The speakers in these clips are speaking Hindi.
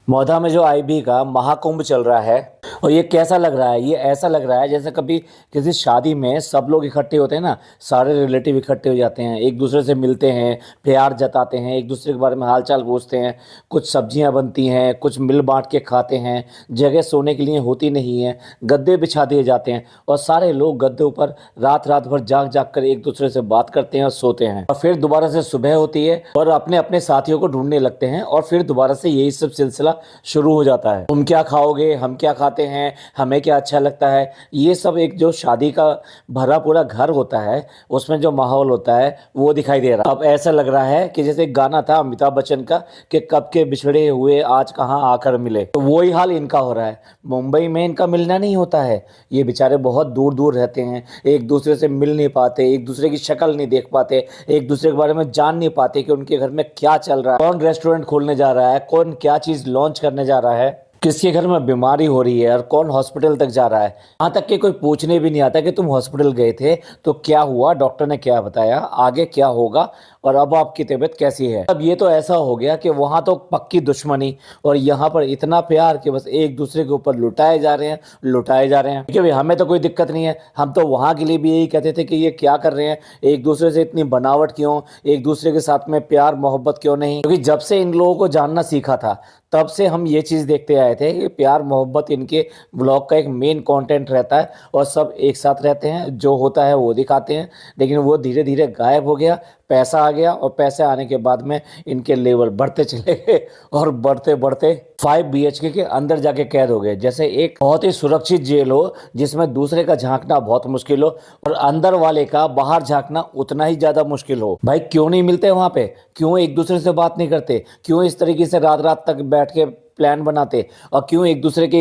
मौधा में जो आईबी का महाकुंभ चल रहा है और ये कैसा लग रहा है? ये ऐसा लग रहा है जैसे कभी किसी शादी में सब लोग इकट्ठे होते हैं ना, सारे रिलेटिव इकट्ठे हो जाते हैं, एक दूसरे से मिलते हैं, प्यार जताते हैं, एक दूसरे के बारे में हालचाल पूछते हैं, कुछ सब्जियां बनती हैं, कुछ मिल बांट के खाते हैं, जगह सोने के लिए होती नहीं है, गद्दे बिछा दिए जाते हैं और सारे लोग गद्दे ऊपर रात रात भर जाग जाग कर एक दूसरे से बात करते हैं और सोते हैं और फिर दोबारा से सुबह होती है और अपने अपने साथियों को ढूंढने लगते हैं और फिर दोबारा से यही सब सिलसिला शुरू हो जाता है। तुम क्या खाओगे, हम क्या खाते हैं, हमें क्या अच्छा लगता है, ये सब एक जो शादी का भरा पूरा घर होता है उसमें जो माहौल होता है वो दिखाई दे रहा है। अब ऐसा लग रहा है कि जैसे एक गाना था अमिताभ बच्चन का कि कब के बिछड़े हुए आज कहाँ आकर मिले, तो वही हाल इनका हो रहा है। मुंबई में इनका मिलना नहीं होता है, ये बेचारे बहुत दूर दूर रहते हैं, एक दूसरे से मिल नहीं पाते, एक दूसरे की शक्ल नहीं देख पाते, एक दूसरे के बारे में जान नहीं पाते कि उनके घर में क्या चल रहा है, कौन रेस्टोरेंट खोलने जा रहा है, कौन क्या चीज लॉन्च करने जा रहा है, किसके घर में बीमारी हो रही है और कौन हॉस्पिटल तक जा रहा है। यहाँ तक कि कोई पूछने भी नहीं आता कि तुम हॉस्पिटल गए थे तो क्या हुआ, डॉक्टर ने क्या बताया, आगे क्या होगा और अब आपकी तबीयत कैसी है। अब ये तो ऐसा हो गया कि वहां तो पक्की दुश्मनी और यहाँ पर इतना प्यार कि बस एक दूसरे के ऊपर लुटाए जा रहे हैं, लुटाए जा रहे हैं। ठीक है भाई, हमें तो कोई दिक्कत नहीं है, हम तो वहां के लिए भी यही कहते थे कि ये क्या कर रहे हैं, एक दूसरे से इतनी बनावट क्यों, एक दूसरे के साथ में प्यार मोहब्बत क्यों नहीं। क्योंकि जब से इन लोगों को जानना सीखा था तब से हम ये चीज़ देखते आए थे कि प्यार मोहब्बत इनके ब्लॉग का एक मेन कंटेंट रहता है और सब एक साथ रहते हैं, जो होता है वो दिखाते हैं। लेकिन वो धीरे धीरे गायब हो गया, पैसा आ गया और पैसे आने के बाद में इनके लेवल बढ़ते चले गए और बढ़ते बढ़ते 5 BHK के अंदर जाके कैद हो गए। जैसे एक बहुत ही सुरक्षित जेल हो जिसमें दूसरे का झांकना बहुत मुश्किल हो और अंदर वाले का बाहर झांकना उतना ही ज्यादा मुश्किल हो। भाई क्यों नहीं मिलते वहां पे, क्यों एक दूसरे से बात नहीं करते, क्यों इस तरीके से रात रात तक बैठ के प्लान बनाते और क्यों एक दूसरे के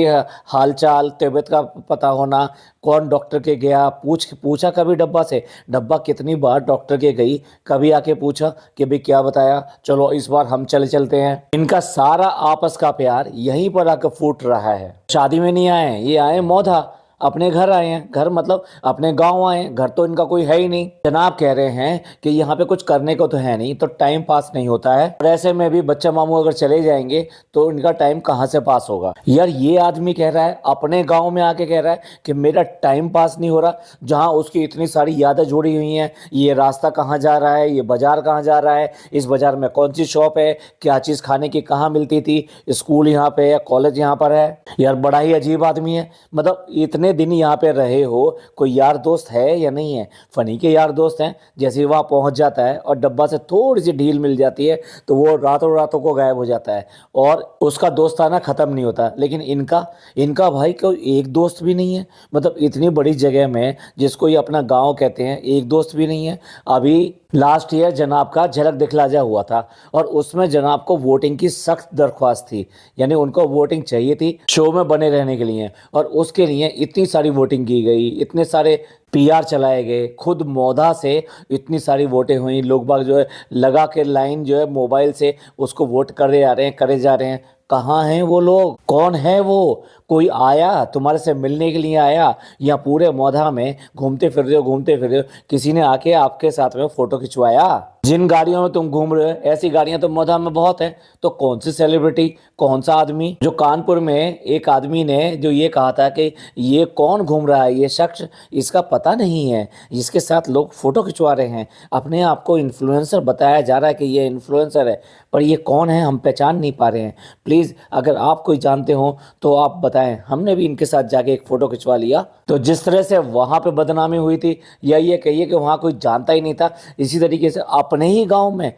हालचाल तबीयत का पता होना, कौन डॉक्टर के गया, पूछा कभी डब्बा से, डब्बा कितनी बार डॉक्टर के गई, कभी आके पूछा कि भाई क्या बताया, चलो इस बार हम चलते हैं। इनका सारा आपस का प्यार यहीं पर आकर फूट रहा है। शादी में नहीं आए, ये आए मौधा, अपने घर आए हैं, घर मतलब अपने गांव आए हैं, घर तो इनका कोई है ही नहीं। जनाब कह रहे हैं कि यहाँ पे कुछ करने को तो है नहीं, तो टाइम पास नहीं होता है और ऐसे में भी बच्चा मामू अगर चले जाएंगे तो इनका टाइम कहाँ से पास होगा। यार ये आदमी कह रहा है, अपने गांव में आके कह रहा है कि मेरा टाइम पास नहीं हो रहा, जहाँ उसकी इतनी सारी यादें जुड़ी हुई हैं, ये रास्ता कहाँ जा रहा है, ये बाजार कहाँ जा रहा है, इस बाजार में कौन सी शॉप है, क्या चीज़ खाने की कहाँ मिलती थी, स्कूल यहाँ पे है, कॉलेज यहाँ पर है। यार बड़ा ही अजीब आदमी है। मतलब इतने दिन यहाँ पे रहे हो, कोई यार दोस्त है या नहीं है? फनी के यार दोस्त हैं, जैसे ही वहाँ पहुँच जाता है और डब्बा से थोड़ी सी ढील मिल जाती है तो वो रातों रातों को गायब हो जाता है और उसका दोस्ताना खत्म नहीं होता। लेकिन इनका इनका भाई कोई एक दोस्त भी नहीं है। मतलब इतनी बड़ी जगह में जिसको ये अपना गाँव कहते हैं, एक दोस्त भी नहीं है। अभी लास्ट ईयर जनाब का झलक दिखलाजा हुआ था और उसमें जनाब को वोटिंग की सख्त दरख्वास्त थी, यानी उनको वोटिंग चाहिए थी शो में बने रहने के लिए और उसके लिए इतनी सारी वोटिंग की गई, इतने सारे PR चलाए गए, खुद मौधा से इतनी सारी वोटें हुई, लोग बाग जो है लगा के लाइन जो है मोबाइल से उसको वोट करे जा रहे हैं, करे जा रहे हैं। कहाँ हैं वो लोग, कौन है वो? कोई आया तुम्हारे से मिलने के लिए आया या पूरे मौधा में घूमते फिर रहे हो किसी ने आके आपके साथ में फोटो खिंचवाया? जिन गाड़ियों में तुम घूम रहे हो ऐसी गाड़ियां तो मौधा में बहुत है, तो कौन सी सेलिब्रिटी, कौन सा आदमी? जो कानपुर में एक आदमी ने जो ये कहा था कि ये कौन घूम रहा है, ये शख्स, इसका पता नहीं है, जिसके साथ लोग फोटो खिंचवा रहे हैं, अपने आप को इन्फ्लुएंसर बताया जा रहा है कि ये इन्फ्लुएंसर है, पर ये कौन है हम पहचान नहीं पा रहे हैं। प्लीज़ अगर आप कोई जानते हो तो आप बताएं। हमने भी इनके साथ जाके एक फ़ोटो खिंचवा लिया। तो जिस तरह से वहाँ पे बदनामी हुई थी, या ये कहिए कि वहाँ कोई जानता ही नहीं था, इसी तरीके से अपने ही गांव में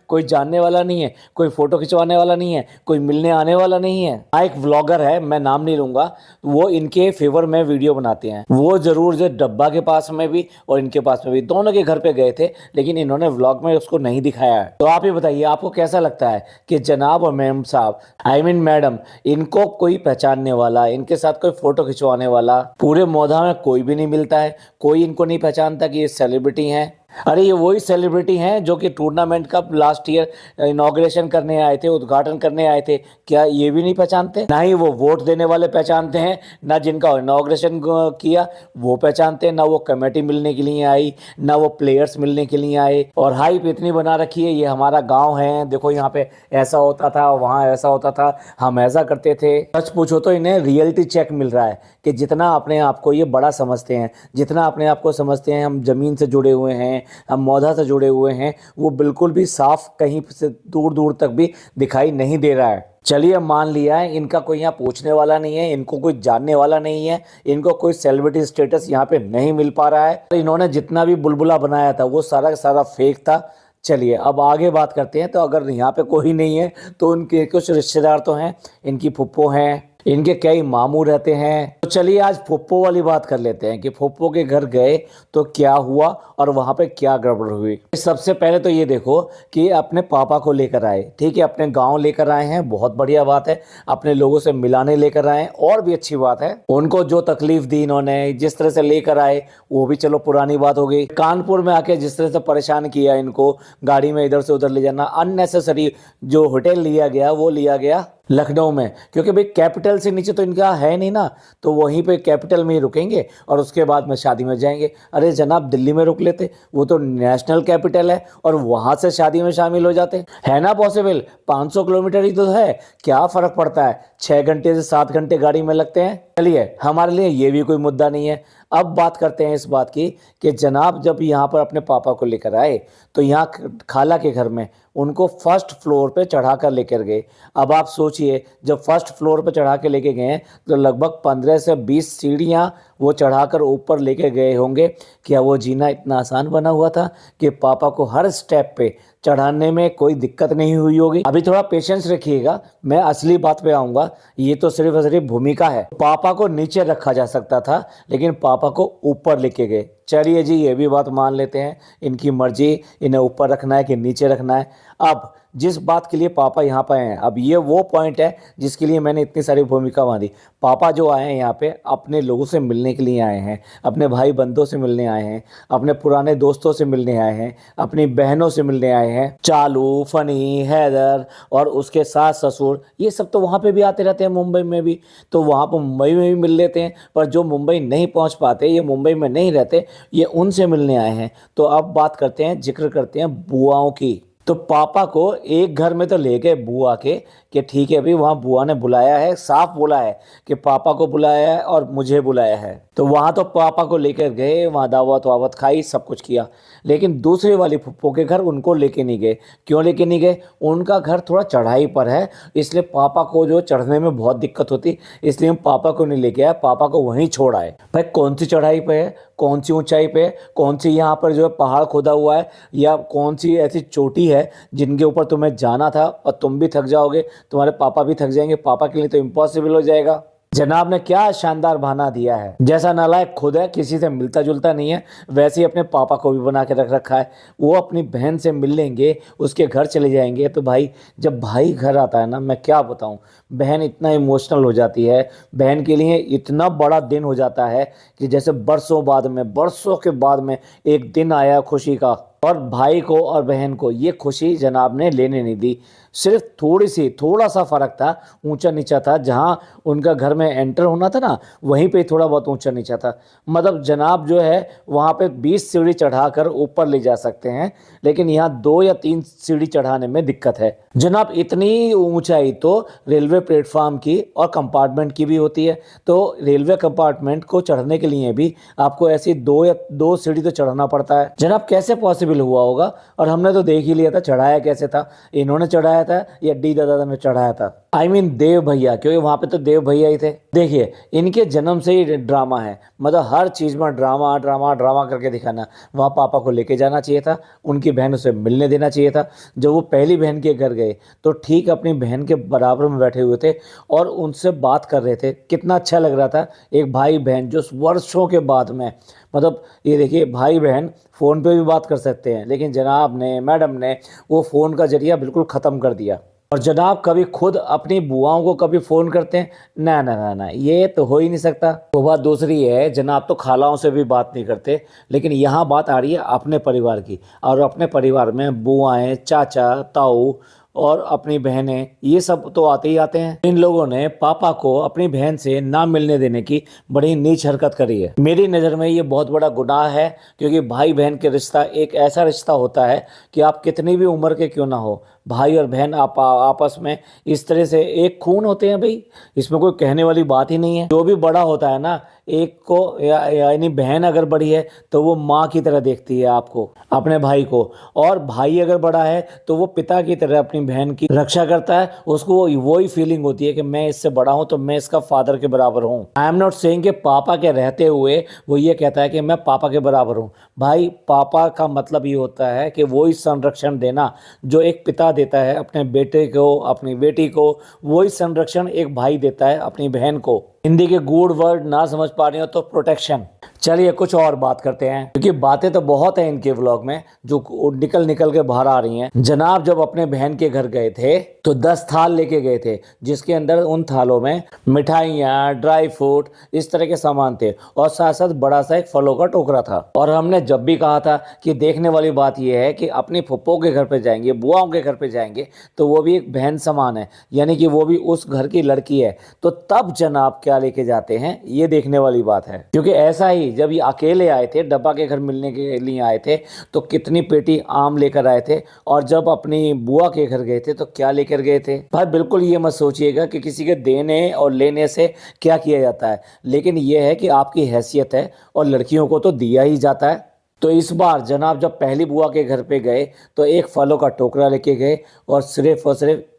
कोई जानने वाला नहीं है, कोई फ़ोटो खिंचवाने वाला नहीं है, कोई मिलने आने वाला नहीं है। हाँ एक व्लॉगर है, मैं नाम नहीं लूँगा, वो इनके फेवर में वीडियो बनाते हैं। वो ज़रूर जो डब्बा के पास में भी और इनके पास में भी दोनों के घर पे गए थे, लेकिन इन्होंने व्लॉग में उसको नहीं दिखाया है। तो आप ही बताइए आपको कैसा लगता है कि जनाब और मैम साहब, आई मीन मैडम, इनको कोई पहचानने वाला, इनके साथ कोई फोटो खिंचवाने वाला पूरे मौधा में कोई भी नहीं मिलता है, कोई इनको नहीं पहचानता कि ये सेलिब्रिटी हैं। अरे ये वही सेलिब्रिटी हैं जो कि टूर्नामेंट का लास्ट ईयर इनॉग्रेशन करने आए थे, उद्घाटन करने आए थे। क्या ये भी नहीं पहचानते? ना ही वो वोट देने वाले पहचानते हैं, ना जिनका इनॉग्रेशन किया वो पहचानते हैं, ना वो कमेटी मिलने के लिए आई, ना वो प्लेयर्स मिलने के लिए आए। और हाइप इतनी बना रखी है, ये हमारा गाँव है, देखो यहाँ पे ऐसा होता था, वहाँ ऐसा होता था, हम ऐसा करते थे। सच पूछो तो इन्हें रियलिटी चेक मिल रहा है कि जितना अपने आप को ये बड़ा समझते हैं, जितना अपने आप को समझते हैं हम ज़मीन से जुड़े हुए हैं, हम मौधा से जुड़े हुए हैं, वो बिल्कुल भी साफ कहीं से दूर दूर तक भी दिखाई नहीं दे रहा है। चलिए मान लिया है इनका कोई यहाँ पूछने वाला नहीं है, इनको कोई जानने वाला नहीं है, इनको कोई सेलिब्रिटी स्टेटस यहाँ पे नहीं मिल पा रहा है। इन्होंने जितना भी बुलबुला बनाया था वो सारा का सारा फेक था। चलिए अब आगे बात करते हैं। तो अगर यहाँ पे कोई नहीं है तो उनके कुछ रिश्तेदार तो हैं, इनकी फुप्पो हैं, इनके कई मामू रहते हैं। तो चलिए आज फुप्पो वाली बात कर लेते हैं कि फुप्पो के घर गए तो क्या हुआ और वहाँ पे क्या गड़बड़ हुई। सबसे पहले तो ये देखो कि अपने पापा को लेकर आए, ठीक है, अपने गांव लेकर आए हैं, बहुत बढ़िया बात है। अपने लोगों से मिलाने लेकर आए और भी अच्छी बात है। उनको जो तकलीफ दी इन्होंने, जिस तरह से लेकर आए वो भी चलो पुरानी बात हो गई। कानपुर में आके जिस तरह से परेशान किया इनको, गाड़ी में इधर से उधर ले जाना, अननेसेसरी जो होटल लिया गया वो लिया गया लखनऊ में, क्योंकि भाई कैपिटल से नीचे तो इनका है नहीं ना, तो वहीं पे कैपिटल में ही रुकेंगे और उसके बाद में शादी में जाएंगे। अरे जनाब दिल्ली में रुक लेते, वो तो नेशनल कैपिटल है, और वहां से शादी में शामिल हो जाते। है ना पॉसिबल? 500 किलोमीटर ही तो है, क्या फर्क पड़ता है, 6 घंटे से 7 घंटे गाड़ी में लगते हैं। चलिए हमारे लिए ये भी कोई मुद्दा नहीं है। अब बात करते हैं इस बात की कि जनाब जब यहाँ पर अपने पापा को लेकर आए तो यहाँ खाला के घर में उनको फर्स्ट फ्लोर पे चढ़ा कर लेकर गए। अब आप सोचिए, जब फर्स्ट फ्लोर पे चढ़ा के लेके गए तो लगभग 15 से 20 सीढ़ियाँ वो चढ़ाकर ऊपर लेके गए होंगे। क्या वो जीना इतना आसान बना हुआ था कि पापा को हर स्टेप पे चढ़ाने में कोई दिक्कत नहीं हुई होगी? अभी थोड़ा पेशेंस रखिएगा, मैं असली बात पे आऊँगा। ये तो सिर्फ और सिर्फ भूमिका है। पापा को नीचे रखा जा सकता था लेकिन पापा को ऊपर लेके गए। चलिए जी ये भी बात मान लेते हैं, इनकी मर्जी, इन्हें ऊपर रखना है कि नीचे रखना है। अब जिस बात के लिए पापा यहाँ पर आए हैं, अब ये वो पॉइंट है जिसके लिए मैंने इतनी सारी भूमिका बांधी। पापा जो आए हैं यहाँ पे अपने लोगों से मिलने के लिए आए हैं, अपने भाई बंधुओं से मिलने आए हैं, अपने पुराने दोस्तों से मिलने आए हैं, अपनी बहनों से मिलने आए हैं, चालू, फनी, हैदर और उसके सास ससुर, ये सब तो वहाँ पे भी आते रहते हैं मुंबई में भी, तो वहाँ पर मुंबई में भी मिल लेते हैं। पर जो मुंबई नहीं पहुँच पाते, ये मुंबई में नहीं रहते, ये उनसे मिलने आए हैं। तो अब बात करते हैं, जिक्र करते हैं बुआओं की। तो पापा को एक घर में तो ले गए बुआ के कि ठीक है अभी वहाँ बुआ ने बुलाया है, साफ बोला है कि पापा को बुलाया है और मुझे बुलाया है। तो वहाँ तो पापा को लेकर गए, वहाँ दावत वावत खाई, सब कुछ किया। लेकिन दूसरी वाली फुप्पो के घर उनको लेके नहीं गए। क्यों लेके नहीं गए? उनका घर थोड़ा चढ़ाई पर है, इसलिए पापा को जो चढ़ने में बहुत दिक्कत होती, इसलिए हम पापा को नहीं लेके आए, पापा को वहीं छोड़ आए। भाई कौन सी चढ़ाई पे है, कौन सी ऊंचाई पे है, कौन सी यहाँ पर जो है पहाड़ खोदा हुआ है, या कौन सी ऐसी चोटी है जिनके ऊपर तुम्हें जाना था और तुम भी थक जाओगे, तुम्हारे पापा भी थक जाएंगे, पापा के लिए तो इम्पॉसिबल हो जाएगा। जनाब ने क्या शानदार बहाना दिया है। जैसा नालायक खुद है, किसी से मिलता जुलता नहीं है, वैसे ही अपने पापा को भी बना के रख रखा है। वो अपनी बहन से मिल लेंगे, उसके घर चले जाएंगे। तो भाई जब भाई घर आता है ना, मैं क्या बताऊं, बहन इतना इमोशनल हो जाती है, बहन के लिए इतना बड़ा दिन हो जाता है कि जैसे बरसों बाद में, बरसों के बाद में एक दिन आया खुशी का। और भाई को और बहन को ये खुशी जनाब ने लेने नहीं दी। सिर्फ थोड़ा सा फ़र्क था, ऊंचा नीचा था। जहाँ उनका घर में एंटर होना था ना, वहीं पे थोड़ा बहुत ऊंचा नीचा था। मतलब जनाब जो है वहाँ पे 20 सीढ़ी चढ़ाकर ऊपर ले जा सकते हैं, लेकिन यहाँ 2 या 3 सीढ़ी चढ़ाने में दिक्कत है। जनाब इतनी ऊंचाई तो रेलवे प्लेटफार्म की और कंपार्टमेंट की भी होती है। तो रेलवे कंपार्टमेंट को चढ़ने के लिए भी आपको ऐसी 2 सीढ़ी तो चढ़ना पड़ता है। जनाब कैसे पॉसिबल हुआ होगा? और हमने तो देख ही लिया था चढ़ाया कैसे था, इन्होंने चढ़ाया था या डी दादा ने चढ़ाया था। आई मीन देव भैया, क्योंकि वहाँ पे तो देव भैया ही थे। देखिए इनके जन्म से ही ड्रामा है, मतलब हर चीज़ में ड्रामा ड्रामा ड्रामा करके दिखाना। वहाँ पापा को लेके जाना चाहिए था, उनकी बहन उसे मिलने देना चाहिए था। जब वो पहली बहन के घर गए तो ठीक अपनी बहन के बराबर में बैठे हुए थे और उनसे बात कर रहे थे। कितना अच्छा लग रहा था, एक भाई बहन जो वर्षों के बाद में, मतलब ये देखिए भाई बहन फ़ोन पे भी बात कर सकते हैं, लेकिन जनाब ने, मैडम ने वो फ़ोन का जरिया बिल्कुल ख़त्म कर दिया। और जनाब कभी खुद अपनी बुआओं को कभी फ़ोन करते हैं? ना ना ना ना, ये तो हो ही नहीं सकता। वो बात दूसरी है, जनाब तो खालाओं से भी बात नहीं करते, लेकिन यहाँ बात आ रही है अपने परिवार की। और अपने परिवार में बुआएं, चाचा, ताऊ और अपनी बहनें, ये सब तो आते ही आते हैं। इन लोगों ने पापा को अपनी बहन से ना मिलने देने की बड़ी नीच हरकत करी है। मेरी नज़र में ये बहुत बड़ा गुनाह है, क्योंकि भाई बहन के रिश्ता एक ऐसा रिश्ता होता है कि आप कितनी भी उम्र के क्यों ना हो, भाई और बहन आप आपस में इस तरह से एक खून होते हैं भाई। इसमें कोई कहने वाली बात ही नहीं है। जो भी बड़ा होता है ना, एक को यानी बहन अगर बड़ी है तो वो माँ की तरह देखती है आपको, अपने भाई को। और भाई अगर बड़ा है तो वो पिता की तरह अपनी बहन की रक्षा करता है। उसको वही फीलिंग होती है कि मैं इससे बड़ा हूँ तो मैं इसका फादर के बराबर हूँ। आई एम नॉट सेइंग कि पापा के रहते हुए वो ये कहता है कि मैं पापा के बराबर हूँ। भाई पापा का मतलब ये होता है कि वही संरक्षण देना जो एक पिता देता है अपने बेटे को, अपनी बेटी को, वही संरक्षण एक भाई देता है अपनी बहन को। हिंदी के गुड वर्ड ना समझ पा रही हो तो प्रोटेक्शन। चलिए कुछ और बात करते हैं, क्योंकि बातें तो बहुत हैं इनके व्लॉग में जो निकल निकल के बाहर आ रही हैं। जनाब जब अपने बहन के घर गए थे तो 10 थाल लेके गए थे, जिसके अंदर उन थालों में मिठाइयाँ, ड्राई फ्रूट, इस तरह के सामान थे, और साथ साथ बड़ा सा एक फलों का टोकरा था। और हमने जब भी कहा था कि देखने वाली बात यह है कि अपनी फुप्पो के घर पे जाएंगे, बुआओं के घर पे जाएंगे, तो वो भी एक बहन समान है, यानी कि वो भी उस घर की लड़की है, तो तब जनाब क्या लेके जाते हैं, ये देखने वाली बात है। क्योंकि ऐसा ही जब ये अकेले आए थे, डब्बा के घर मिलने के लिए आए थे, तो कितनी पेटी आम लेकर आए थे, और जब अपनी बुआ के घर गए थे तो क्या लेकर गए थे। भाई बिल्कुल ये मत सोचिएगा कि किसी के देने और लेने से क्या किया जाता है, लेकिन ये है कि आपकी हैसियत है और लड़कियों को तो दिया ही जाता है। तो इस बार जनाब जब पहली बुआ के घर पे गए तो एक फलों का टोकरा लेके गए और सिर्फ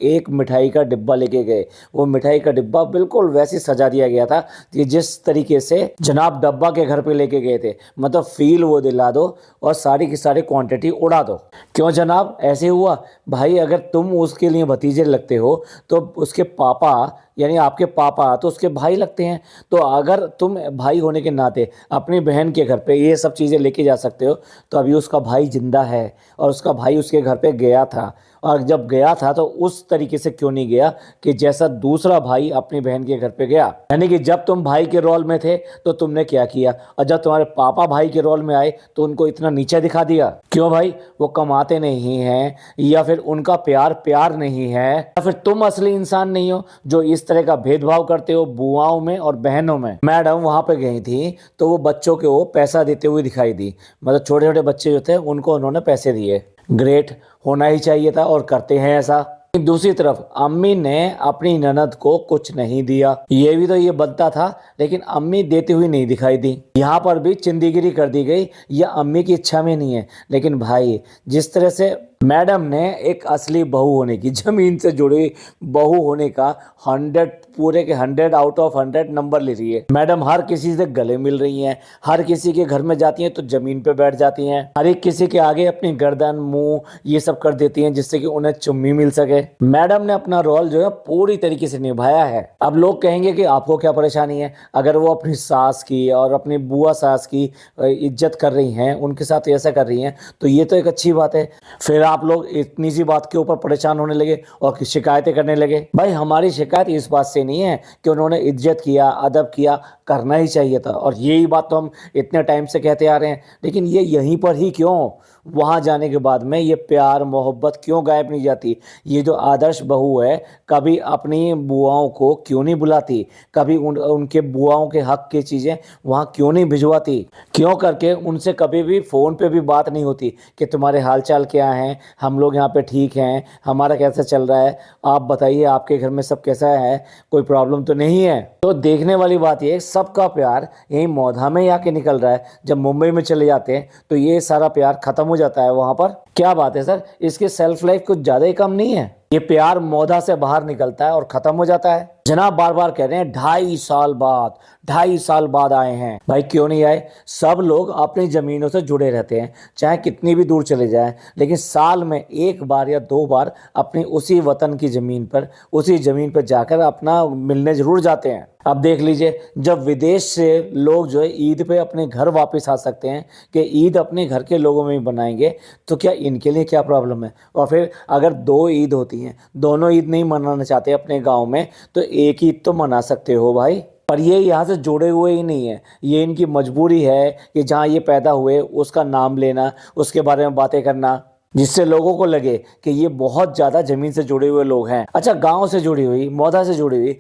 एक मिठाई का डिब्बा लेके गए। वो मिठाई का डिब्बा बिल्कुल वैसे सजा दिया गया था कि जिस तरीके से जनाब डब्बा के घर पे लेके गए थे, मतलब फील वो दिला दो और सारी की सारी क्वांटिटी उड़ा दो। क्यों जनाब ऐसे हुआ? भाई अगर तुम उसके लिए भतीजे लगते हो तो उसके पापा, यानी आपके पापा तो उसके भाई लगते हैं। तो अगर तुम भाई होने के नाते अपनी बहन के घर पे ये सब चीज़ें लेके जा सकते हो, तो अभी उसका भाई जिंदा है और उसका भाई उसके घर पे गया था, और जब गया था तो उस तरीके से क्यों नहीं गया कि जैसा दूसरा भाई अपनी बहन के घर पे गया। यानी कि जब तुम भाई के रोल में थे तो तुमने क्या किया, और जब तुम्हारे पापा भाई के रोल में आए तो उनको इतना नीचे दिखा दिया। क्यों भाई? वो कमाते नहीं हैं, या फिर उनका प्यार प्यार नहीं है, या फिर तुम असली इंसान नहीं हो जो इस तरह का भेदभाव करते हो बुआओं में और बहनों में। मैडम वहां पे गई थी तो वो बच्चों को पैसा देते हुए दिखाई दी, मतलब छोटे छोटे बच्चे जो थे उनको उन्होंने पैसे दिए। ग्रेट, होना ही चाहिए था, और करते हैं ऐसा। दूसरी तरफ अम्मी ने अपनी ननद को कुछ नहीं दिया, ये भी तो ये बनता था, लेकिन अम्मी देती हुई नहीं दिखाई दी। यहाँ पर भी चिंदीगिरी कर दी गई, यह अम्मी की इच्छा में नहीं है। लेकिन भाई जिस तरह से मैडम ने एक असली बहू होने की, जमीन से जुड़ी बहू होने का 100 पूरे के 100 आउट ऑफ 100 नंबर ले रही है। मैडम हर किसी से गले मिल रही हैं, हर किसी के घर में जाती हैं तो जमीन पे बैठ जाती हैं, हर एक किसी के आगे अपनी गर्दन, मुंह ये सब कर देती हैं जिससे कि उन्हें चुम्मी मिल सके। मैडम ने अपना रोल जो है पूरी तरीके से निभाया है। अब लोग कहेंगे कि आपको क्या परेशानी है, अगर वो अपनी सास की और अपनी बुआ सास की इज्जत कर रही हैं, उनके साथ ऐसा कर रही हैं, तो ये तो एक अच्छी बात है। फिर आप लोग इतनी सी बात के ऊपर परेशान होने लगे और शिकायतें करने लगे। भाई हमारी शिकायत इस बात से नहीं है कि उन्होंने इज्जत किया, अदब किया, करना ही चाहिए था, और यही बात तो हम इतने टाइम से कहते आ रहे हैं, लेकिन ये यहीं पर ही क्यों, वहाँ जाने के बाद में ये प्यार मोहब्बत क्यों गायब नहीं जाती? ये जो आदर्श बहू है कभी अपनी बुआओं को क्यों नहीं बुलाती, कभी उनके बुआओं के हक की चीज़ें वहाँ क्यों नहीं भिजवाती, क्यों करके उनसे कभी भी फ़ोन पे भी बात नहीं होती कि तुम्हारे हाल चाल क्या हैं, हम लोग यहाँ पे ठीक हैं, हमारा कैसा चल रहा है, आप बताइए आपके घर में सब कैसा है, कोई प्रॉब्लम तो नहीं है। तो देखने वाली बात ये, सबका प्यार यहीं मौधा में ही आके निकल रहा है। जब मुंबई में चले जाते हैं तो ये सारा प्यार खत्म हो जाता है वहाँ पर। क्या बात है सर, इसकी सेल्फ लाइफ कुछ ज़्यादा ही कम नहीं है? ये प्यार मौधा से बाहर निकलता है और खत्म हो जाता है। जनाब बार बार कह रहे हैं 2.5 साल बाद आए हैं। भाई क्यों नहीं आए? सब लोग अपनी ज़मीनों से जुड़े रहते हैं, चाहे कितनी भी दूर चले जाएं, लेकिन साल में 1 बार या 2 बार अपनी उसी वतन की ज़मीन पर, उसी ज़मीन पर जाकर अपना मिलने ज़रूर जाते हैं। अब देख लीजिए, जब विदेश से लोग जो है ईद पे अपने घर वापस आ सकते हैं कि ईद अपने घर के लोगों में ही बनाएंगे, तो क्या इनके लिए क्या प्रॉब्लम है? और फिर अगर 2 ईद होती होली हैं, दोनों ईद नहीं मनाना चाहते अपने गांव में, तो एक ईद तो मना सकते हो भाई। पर ये यहाँ से जुड़े हुए ही नहीं है, ये इनकी मजबूरी है कि जहाँ ये पैदा हुए उसका नाम लेना, उसके बारे में बातें करना, जिससे लोगों को लगे कि ये बहुत ज़्यादा ज़मीन से जुड़े हुए लोग हैं। अच्छा, गांव से जुड़ी हुई, मौदा से जुड़ी हुई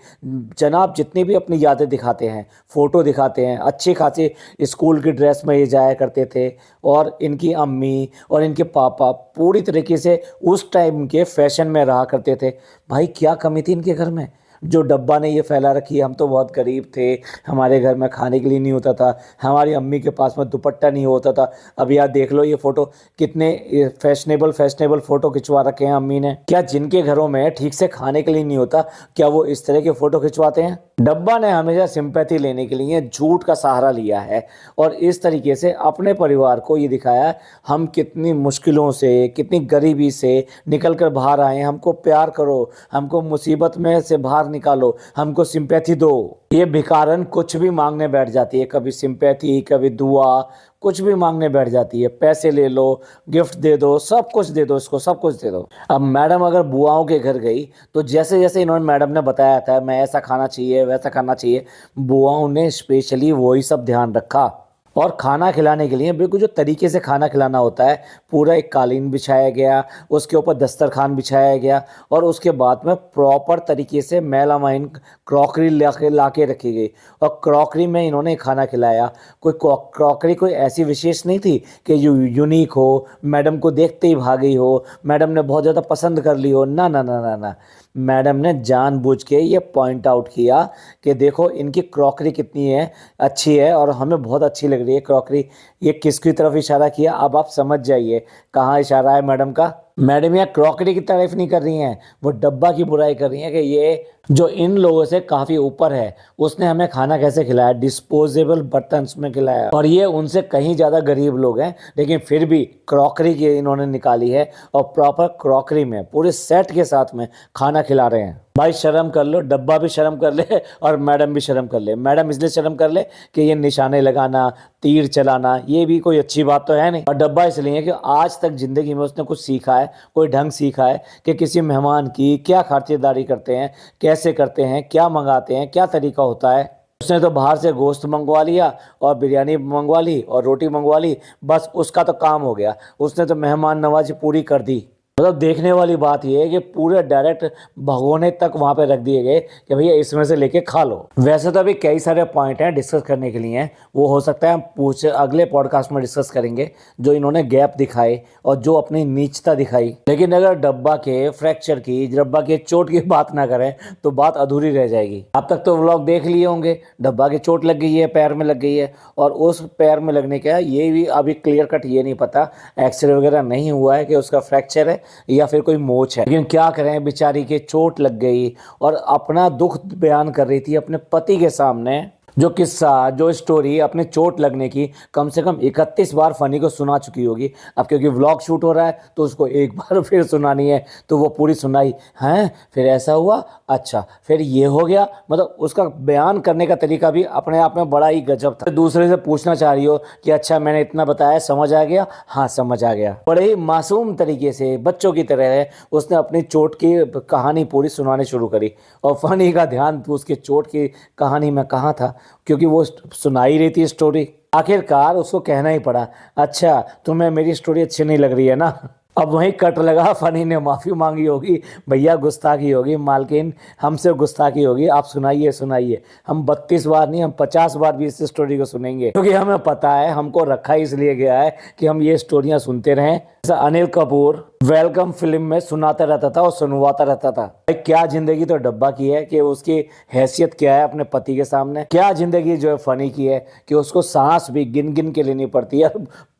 जनाब जितनी भी अपनी यादें दिखाते हैं, फ़ोटो दिखाते हैं, अच्छी खासी स्कूल की ड्रेस में ये जाया करते थे, और इनकी अम्मी और इनके पापा पूरी तरीके से उस टाइम के फैशन में रहा करते थे। भाई क्या कमी थी इनके घर में, जो डब्बा ने ये फैला रखी है। हम तो बहुत गरीब थे, हमारे घर में खाने के लिए नहीं होता था, हमारी अम्मी के पास में दुपट्टा नहीं होता था। अब यार देख लो ये फ़ोटो, कितने फैशनेबल फैशनेबल फ़ोटो खिंचवा रखे हैं अम्मी ने। क्या जिनके घरों में ठीक से खाने के लिए नहीं होता, क्या वो इस तरह के फ़ोटो खिंचवाते हैं? डब्बा ने हमेशा सिंपैथी लेने के लिए झूठ का सहारा लिया है, और इस तरीके से अपने परिवार को ये दिखाया हम कितनी मुश्किलों से, कितनी गरीबी से निकल कर बाहर आए हैं। हमको प्यार करो, हमको मुसीबत में से बाहर निकालो, हमको सिंपैथी दो। ये भिखारन कुछ भी मांगने बैठ जाती है, कभी सिंपैथी, कभी दुआ, कुछ भी मांगने बैठ जाती है। पैसे ले लो, गिफ्ट दे दो, सब कुछ दे दो इसको, सब कुछ दे दो। अब मैडम अगर बुआओं के घर गई तो जैसे जैसे इन्होंने, मैडम ने बताया था मैं ऐसा खाना चाहिए वैसा खाना चाहिए, बुआओं ने स्पेशली वही सब ध्यान रखा। और खाना खिलाने के लिए बिल्कुल जो तरीके से खाना खिलाना होता है, पूरा एक कालीन बिछाया गया, उसके ऊपर दस्तरखान बिछाया गया, और उसके बाद में प्रॉपर तरीके से मेलामाइन क्रॉकरी ला के रखी गई, और क्रॉकरी में इन्होंने खाना खिलाया। कोई क्रॉकरी कोई ऐसी विशेष नहीं थी कि जो यूनिक हो, मैडम को देखते ही भागी हो, मैडम ने बहुत ज़्यादा पसंद कर ली हो। ना ना ना ना ना, मैडम ने जानबूझ के ये पॉइंट आउट किया कि देखो इनकी क्रॉकरी कितनी है, अच्छी है, और हमें बहुत अच्छी लग रही है क्रॉकरी। ये किसकी तरफ इशारा किया, अब आप समझ जाइए कहाँ इशारा है मैडम का। मैडम यहाँ क्रॉकरी की तारीफ नहीं कर रही हैं, वो डब्बा की बुराई कर रही हैं कि ये जो इन लोगों से काफ़ी ऊपर है, उसने हमें खाना कैसे खिलाया, डिस्पोजेबल बर्तन में खिलाया, और ये उनसे कहीं ज़्यादा गरीब लोग हैं, लेकिन फिर भी क्रॉकरी की इन्होंने निकाली है, और प्रॉपर क्रॉकरी में पूरे सेट के साथ में खाना खिला रहे हैं। भाई शर्म कर लो, डब्बा भी शर्म कर ले और मैडम भी शर्म कर ले। मैडम इसलिए शर्म कर ले कि ये निशाने लगाना, तीर चलाना, ये भी कोई अच्छी बात तो है नहीं, और डब्बा इसलिए कि आज तक ज़िंदगी में उसने कुछ सीखा है, कोई ढंग सीखा है कि किसी मेहमान की क्या खातिरदारी करते हैं, कैसे करते हैं, क्या मंगाते हैं, क्या तरीका होता है। उसने तो बाहर से गोश्त मंगवा लिया और बिरयानी मंगवा ली और रोटी मंगवा ली, बस उसका तो काम हो गया, उसने तो मेहमान नवाजी पूरी कर दी। मतलब देखने वाली बात यह है कि पूरे डायरेक्ट भगोने तक वहां पे रख दिए गए कि भैया इसमें से लेके खा लो। वैसे तो अभी कई सारे पॉइंट हैं डिस्कस करने के लिए, वो हो सकता है हम पूछे अगले पॉडकास्ट में डिस्कस करेंगे, जो इन्होंने गैप दिखाए और जो अपनी नीचता दिखाई। लेकिन अगर डब्बा के फ्रैक्चर की, डब्बा के चोट की बात ना करें तो बात अधूरी रह जाएगी। अब तक तो व्लॉग देख लिए होंगे, डब्बा की चोट लग गई है, पैर में लग गई है, और उस पैर में लगने का ये भी अभी क्लियर कट ये नहीं पता, एक्सरे वगैरह नहीं हुआ है कि उसका फ्रैक्चर है या फिर कोई मोच है। लेकिन क्या करें, बेचारी के चोट लग गई और अपना दुख बयान कर रही थी अपने पति के सामने। जो किस्सा, जो स्टोरी अपने चोट लगने की कम से कम 31 बार फनी को सुना चुकी होगी। अब क्योंकि व्लॉग शूट हो रहा है तो उसको एक बार फिर सुनानी है, तो वो पूरी सुनाई हैं, फिर ऐसा हुआ, अच्छा फिर ये हो गया। मतलब उसका बयान करने का तरीका भी अपने आप में बड़ा ही गजब था। दूसरे से पूछना चाह रही हो कि अच्छा मैंने इतना बताया, समझ आ गया? हाँ समझ आ गया। बड़े ही मासूम तरीके से बच्चों की तरह उसने अपनी चोट की कहानी पूरी सुनानी शुरू करी, और फनी का ध्यान उसकी चोट की कहानी में कहाँ था, क्योंकि वो सुनाई रही थी स्टोरी। आखिरकार उसको कहना ही पड़ा, अच्छा तुम्हें मेरी स्टोरी अच्छी नहीं लग रही है ना। अब वहीं कट लगा, फनी ने माफ़ी मांगी होगी, भैया गुस्ताखी होगी, मालकिन हमसे गुस्ताखी होगी, आप सुनाइए सुनाइए। हम 32 बार नहीं, हम 50 बार भी इस स्टोरी को सुनेंगे, क्योंकि हमें पता है, हमको रखा इसलिए गया है कि हम ये स्टोरियां सुनते रहें। जैसा अनिल कपूर वेलकम फिल्म में सुनाता रहता था और सुनवाता रहता था, क्या जिंदगी तो डब्बा की है कि उसकी हैसियत क्या है अपने पति के सामने। क्या जिंदगी जो है फनी की है कि उसको सांस भी गिन गिन के लेनी पड़ती है,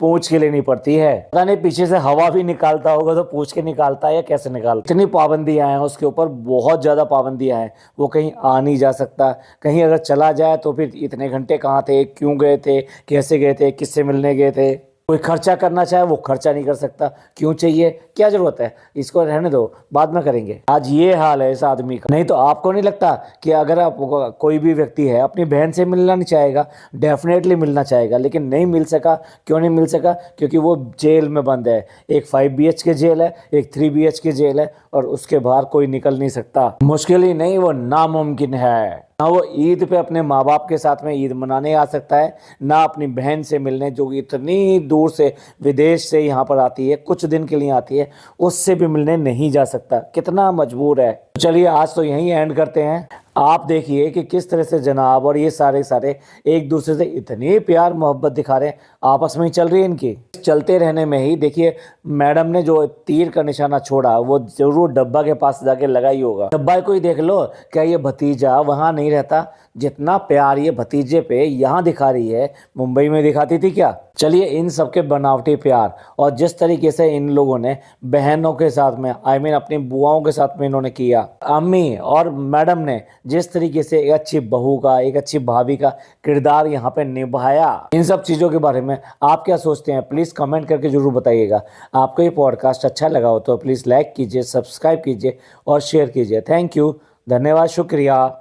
पूछ के लेनी पड़ती है। पता नहीं पीछे से हवा भी निकालता होगा तो पूछ के निकालता है या कैसे निकालता। इतनी पाबंदियां हैं उसके ऊपर, बहुत ज्यादा पाबंदियां हैं। वो कहीं आ नहीं जा सकता, कहीं अगर चला जाए तो फिर इतने घंटे कहाँ थे, क्यों गए थे, कैसे गए थे, किससे मिलने गए थे। कोई खर्चा करना चाहे वो खर्चा नहीं कर सकता। क्यों चाहिए, क्या जरूरत है, इसको रहने दो, बाद में करेंगे। आज ये हाल है इस आदमी का। नहीं तो आपको नहीं लगता कि अगर आप कोई भी व्यक्ति है अपनी बहन से मिलना नहीं चाहेगा, डेफिनेटली मिलना चाहेगा, लेकिन नहीं मिल सका। क्यों नहीं मिल सका? क्योंकि वो जेल में बंद है। एक 5 BHK जेल है, एक 3 BHK जेल है, और उसके बाहर कोई निकल नहीं सकता। मुश्किल ही नहीं, वो नामुमकिन है। ना वो ईद पे अपने माँ बाप के साथ में ईद मनाने आ सकता है, ना अपनी बहन से मिलने, जो इतनी दूर से विदेश से यहाँ पर आती है, कुछ दिन के लिए आती है, उससे भी मिलने नहीं जा सकता। कितना मजबूर है। चलिए आज तो यहीं एंड करते हैं। आप देखिए कि किस तरह से जनाब और ये सारे सारे एक दूसरे से इतनी प्यार मोहब्बत दिखा रहे हैं, आपस में ही चल रही है इनकी। चलते रहने में ही देखिए मैडम ने जो तीर का निशाना छोड़ा वो जरूर डब्बा के पास जाके लगा ही होगा। डब्बा को ही देख लो, क्या ये भतीजा वहां नहीं रहता? जितना प्यार ये भतीजे पे यहाँ दिखा रही है, मुंबई में दिखाती थी क्या? चलिए इन सबके बनावटी प्यार और जिस तरीके से इन लोगों ने बहनों के साथ में, आई मीन अपनी बुआओं के साथ में इन्होंने किया, अम्मी और मैडम ने जिस तरीके से एक अच्छी बहू का, एक अच्छी भाभी का किरदार यहाँ पे निभाया, इन सब चीज़ों के बारे में आप क्या सोचते हैं? प्लीज़ कमेंट करके जरूर बताइएगा। आपको ये पॉडकास्ट अच्छा लगा हो तो प्लीज़ लाइक कीजिए, सब्सक्राइब कीजिए और शेयर कीजिए। थैंक यू, धन्यवाद, शुक्रिया।